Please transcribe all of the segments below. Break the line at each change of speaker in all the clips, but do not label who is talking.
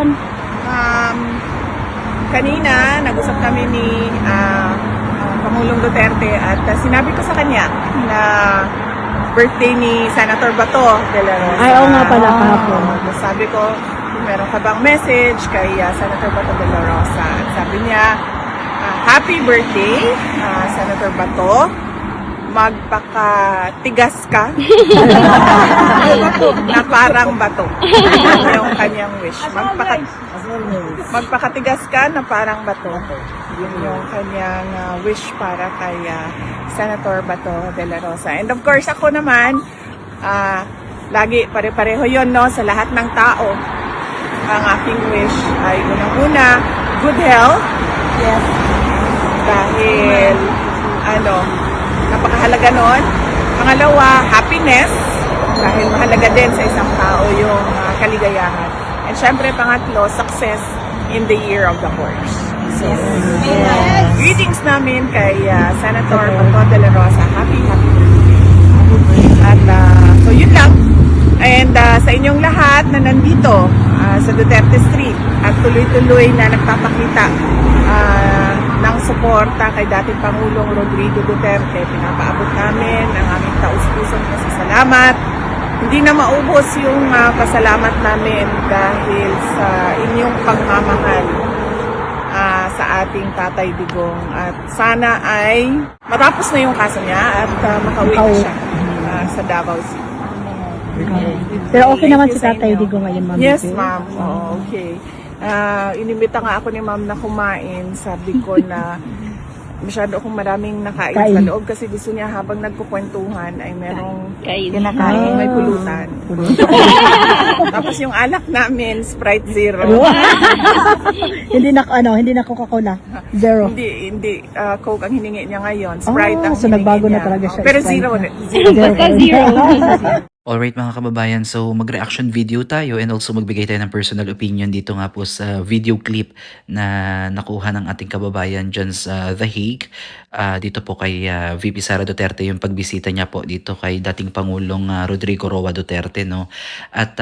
sitwasyon?
Um, Kanina, nag-usap kami ni Pangulong Duterte at sinabi ko sa kanya na birthday ni Senator Bato de la Rosa.
Ay, oo nga pala kahapon.
Sabi ko, meron ka bang message kay Senator Bato de la Rosa? At sabi niya, happy birthday, Senator Bato. Magpakatigas ka na parang bato. Yun yung kanyang wish. Magpakatigas ka na parang bato. Yun yung kanyang wish para kay Senator Bato de la Rosa. And of course, ako naman, lagi pare-pareho yun, no? Sa lahat ng tao, ang aking wish ay unang-una, good health.
Yes.
Dahil, napakahalaga nun. Pangalawa, happiness. Dahil mahalaga din sa isang tao yung kaligayahan. And syempre, pangatlo, success in the year of the horse. So, greetings namin kay Senator Bato de la Rosa. Happy birthday. At so, yun lang. And sa inyong lahat na nandito sa Duterte Street at tuloy-tuloy na nagpapakita ng suporta kay dating Pangulong Rodrigo Duterte, pinapaabot namin ang aming taus-pusong pasasalamat. Hindi na maubos yung pasalamat namin dahil sa inyong pagmamahal sa ating Tatay Digong. At sana ay matapos na yung kaso niya at makauwi na siya sa Davao City.
Pero okay naman si Tatay Digong ngayon, Ma'am.
Yes, ma'am. Oh, okay. Inimbita nga ako ni ma'am na kumain. Sabi ko na masyado akong maraming nakain sa loob kasi gusto niya habang nagkukwentuhan ay merong kinakain, may pulutan. Tapos yung alak namin, Sprite Zero.
hindi na Coca-Cola. Zero.
Hindi. Coke ang hiningi niya ngayon. Sprite ang
so
hiningi
nagbago
niya.
na talaga siya.
Pero
Sprite.
Zero.
Alright mga kababayan, so mag-reaction video tayo and also magbigay tayo ng personal opinion dito nga po sa video clip na nakuha ng ating kababayan dyan sa The Hague. Dito po kay VP Sara Duterte yung pagbisita niya po dito kay dating Pangulong Rodrigo Roa Duterte, no? At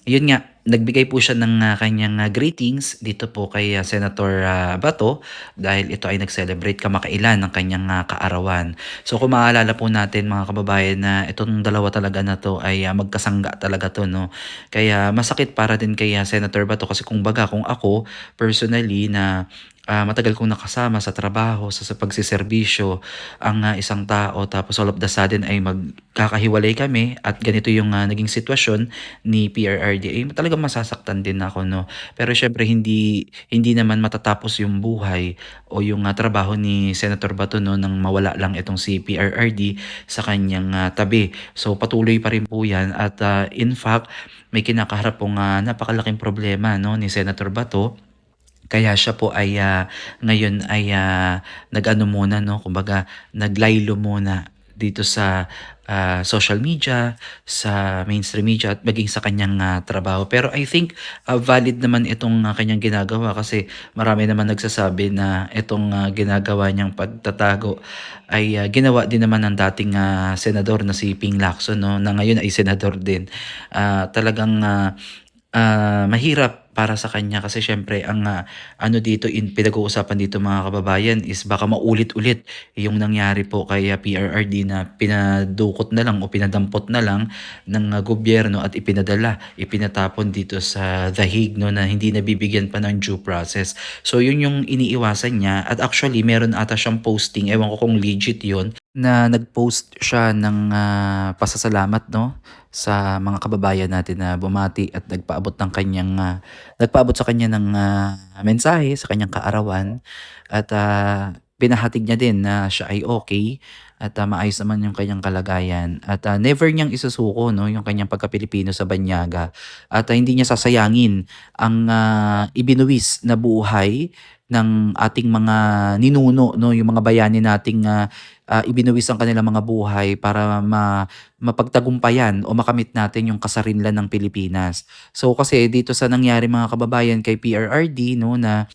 yun nga, nagbigay po siya ng kanyang greetings dito po kay Senator Bato dahil ito ay nag-celebrate kamakailan ng kanyang kaarawan. So kung maaalala po natin mga kababayan na itong dalawa talaga na to ay magkasangga talaga to, no? Kaya masakit para din kay Senator Bato kasi kung ako personally na matagal kong nakasama sa trabaho, sa pagsiservisyo ang isang tao tapos all of the sudden ay magkakahiwalay kami at ganito yung naging sitwasyon ni PRRD, talagang masasaktan din ako, no? Pero syempre hindi naman matatapos yung buhay o yung trabaho ni Senator Bato, no, nang mawala lang itong si PRRD sa kanyang tabi. So patuloy pa rin po yan at in fact may kinakaharap pong napakalaking problema, no, ni Senator Bato. Kaya siya po ay ngayon ay nag-ano muna, no, kumbaga naglaylo muna dito sa social media, sa mainstream media at maging sa kanyang trabaho. Pero I think valid naman itong kanyang ginagawa kasi marami naman nagsasabi na itong ginagawa niyang pagtatago ay ginawa din naman ng dating senador na si Ping Lacson, no, na ngayon ay senador din. Talagang mahirap para sa kanya kasi syempre ang pinag-uusapan dito mga kababayan is baka maulit-ulit yung nangyari po kay PRRD na pinadukot na lang o pinadampot na lang ng gobyerno at ipinatapon dito sa The Hague, no, na hindi nabibigyan pa ng due process. So yun yung iniiwasan niya at actually meron ata siyang posting, ewan ko kung legit yun, na nag-post siya ng pasasalamat, no, sa mga kababayan natin na bumati at nagpaabot sa kanya ng mensahe sa kanyang kaarawan at pinahatig niya din na siya ay okay at maayos naman yung kanyang kalagayan at never niyang isusuko, no, yung kanyang pagka-Pilipino sa banyaga at hindi niya sasayangin ang ibinuwis na buhay ng ating mga ninuno, no, yung mga bayani nating ibinuwis ang kanilang mga buhay para mapagtagumpayan o makamit natin yung kasarinlan ng Pilipinas. So kasi dito sa nangyari mga kababayan kay PRRD, no, na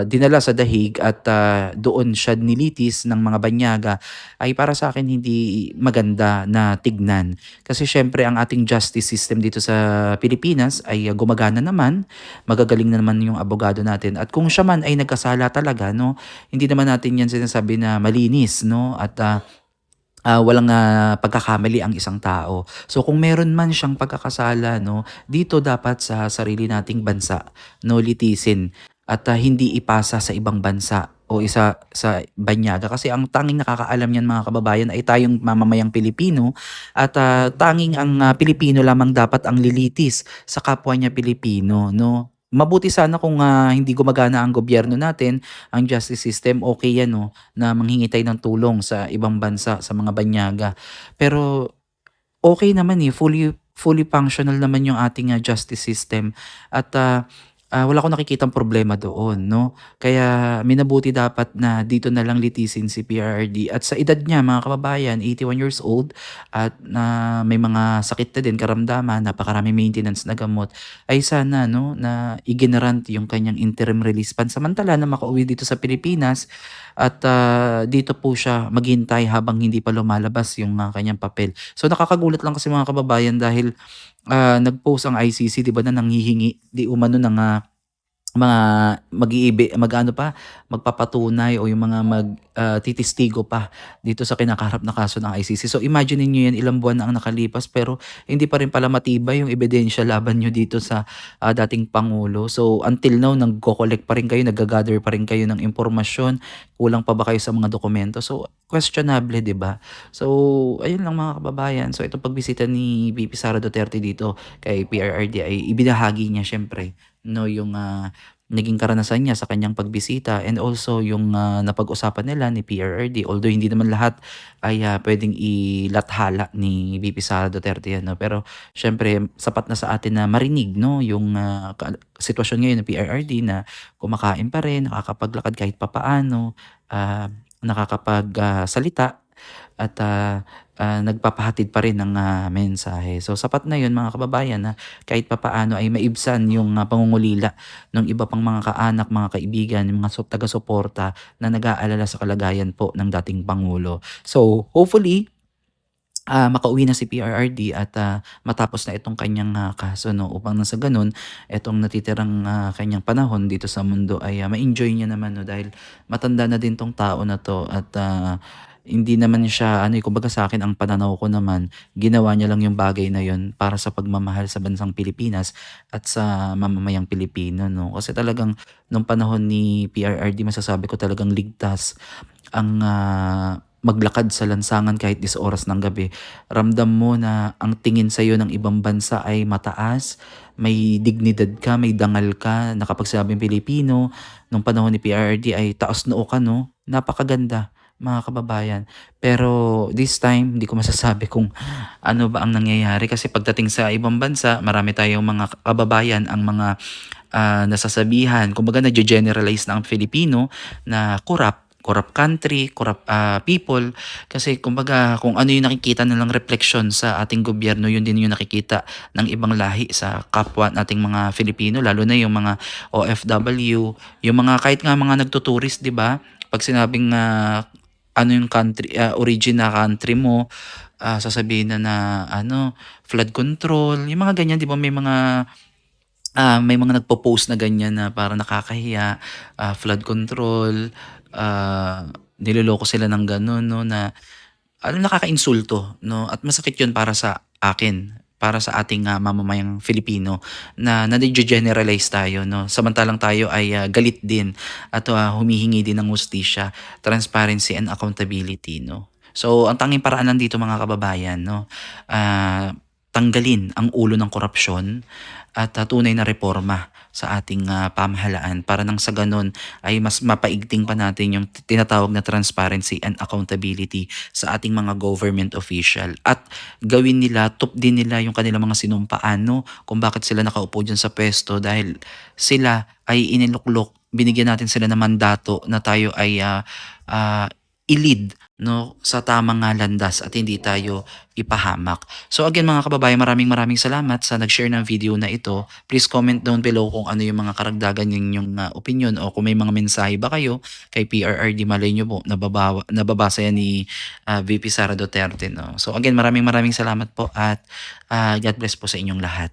dinala sa dahig at doon siya nilitis ng mga banyaga ay para sa akin hindi maganda na tignan. Kasi syempre ang ating justice system dito sa Pilipinas ay gumagana naman, magagaling na naman yung abogado natin. At kung siya man ay nagkasala talaga, no, hindi naman natin yan sinasabi na malinis, no, at walang pagkakamali ang isang tao. So kung meron man siyang pagkakasala, no, dito dapat sa sarili nating bansa, no, litisin at hindi ipasa sa ibang bansa o isa sa banyaga kasi ang tanging nakakaalam niyan mga kababayan ay tayong mamamayang Pilipino at tanging ang Pilipino lamang dapat ang lilitis sa kapwa niya Pilipino, no. Mabuti sana kung hindi gumagana ang gobyerno natin, ang justice system, okay yan, no, na manghingi tayo ng tulong sa ibang bansa, sa mga banyaga. Pero okay naman, eh, fully fully functional naman yung ating justice system at wala akong nakikitang problema doon, 'no. Kaya minabuti dapat na dito na lang litisin si PRRD at sa edad niya mga kababayan, 81 years old at na may mga sakit na din, karamdaman, napakaraming maintenance na gamot, ay sana 'no, na i-grant yung kanyang interim release pansamantala na makauwi dito sa Pilipinas at dito po siya maghintay habang hindi pa lumalabas yung kanyang papel. So nakakagulat lang kasi mga kababayan dahil nag-post ang ICC 'di ba na nanghihingi di umano ng mga mag-aano pa, magpapatunay o yung mga titistigo pa dito sa kinakaharap na kaso ng ICC. So imagine niyo 'yan, ilang buwan na ang nakalipas pero hindi pa rin pala matibay yung ebidensya laban niyo dito sa dating pangulo. So until now nagko-collect pa rin kayo, nagga-gather pa rin kayo ng impormasyon, kulang pa ba kayo sa mga dokumento? So questionable, 'di ba? So ayun lang mga kababayan. So itong pagbisita ni VP Sara Duterte dito kay PRRD ay ibinahagi niya siyempre, no, yung naging karanasan niya sa kanyang pagbisita and also yung napag-usapan nila ni PRRD, although hindi naman lahat ay pwedeng ilathala ni VP Sara Duterte yan, no? Pero syempre sapat na sa atin na marinig, no, yung sitwasyon ngayon ng PRRD na kumakain pa rin, nakakapaglakad kahit papaano, nakakapagsalita at nagpapahatid pa rin ng mensahe. So sapat na 'yun mga kababayan na kahit papaano ay maibsan yung pangungulila ng iba pang mga kaanak, mga kaibigan, yung mga taga-suporta na nag-aalala sa kalagayan po ng dating pangulo. So hopefully makauwi na si PRRD at matapos na itong kanyang kaso, no, upang nang sa ganun itong natitirang kanyang panahon dito sa mundo ay ma-enjoy niya naman, no, dahil matanda na din 'tong tao na 'to at hindi naman siya ano, kumbaga sa akin ang pananaw ko naman, ginawa niya lang yung bagay na yun para sa pagmamahal sa bansang Pilipinas at sa mamamayang Pilipino, 'no. Kasi talagang nung panahon ni PRRD masasabi ko talagang ligtas ang maglakad sa lansangan kahit 10 oras ng gabi. Ramdam mo na ang tingin sa'yo ng ibang bansa ay mataas, may dignidad ka, may dangal ka, na kapag sinabing Pilipino, nung panahon ni PRRD ay taas noo ka, 'no. Napakaganda mga kababayan. Pero this time, hindi ko masasabi kung ano ba ang nangyayari kasi pagdating sa ibang bansa, marami tayong mga kababayan ang mga nasasabihan, kumbaga nagge-generalize na ang Filipino na corrupt country, corrupt people. Kasi kumbaga kung ano yung nakikita nilang refleksyon sa ating gobyerno, yun din yung nakikita ng ibang lahi sa kapwa nating mga Filipino, lalo na yung mga OFW, yung mga kahit nga mga nagtuturist, 'di ba? Pag sinabing ano yung country, origin na country mo, sasabihin na ano, flood control, yung mga ganyan, 'di ba? May mga nagpo-post na ganyan na parang nakakahiya, flood control, niloloko sila ng gano'n, 'no, na ano, nakakainsulto, 'no, at masakit 'yun para sa akin, para sa ating mamamayang Filipino na nage-generalize tayo, 'no. Samantalang tayo ay galit din at humihingi din ng hustisya, transparency and accountability, 'no. So ang tanging paraan lang dito mga kababayan, 'no, tanggalin ang ulo ng korapsyon at tunay na reforma sa ating pamahalaan para nang sa ganun ay mas mapaigting pa natin yung tinatawag na transparency and accountability sa ating mga government official at gawin nila, din nila yung kanilang mga sinumpaan, no, kung bakit sila nakaupo dyan sa pwesto dahil sila ay iniluklok, binigyan natin sila ng mandato na tayo ay i-lead, no, sa tamang landas at hindi tayo ipahamak. So again mga kababayan, maraming salamat sa nag-share ng video na ito. Please comment down below kung ano yung mga karagdagan ninyong opinion o kung may mga mensahe ba kayo kay PRRD. Malay nyo po, nababasa yan ni VP Sara Duterte. No? So again, maraming salamat po at God bless po sa inyong lahat.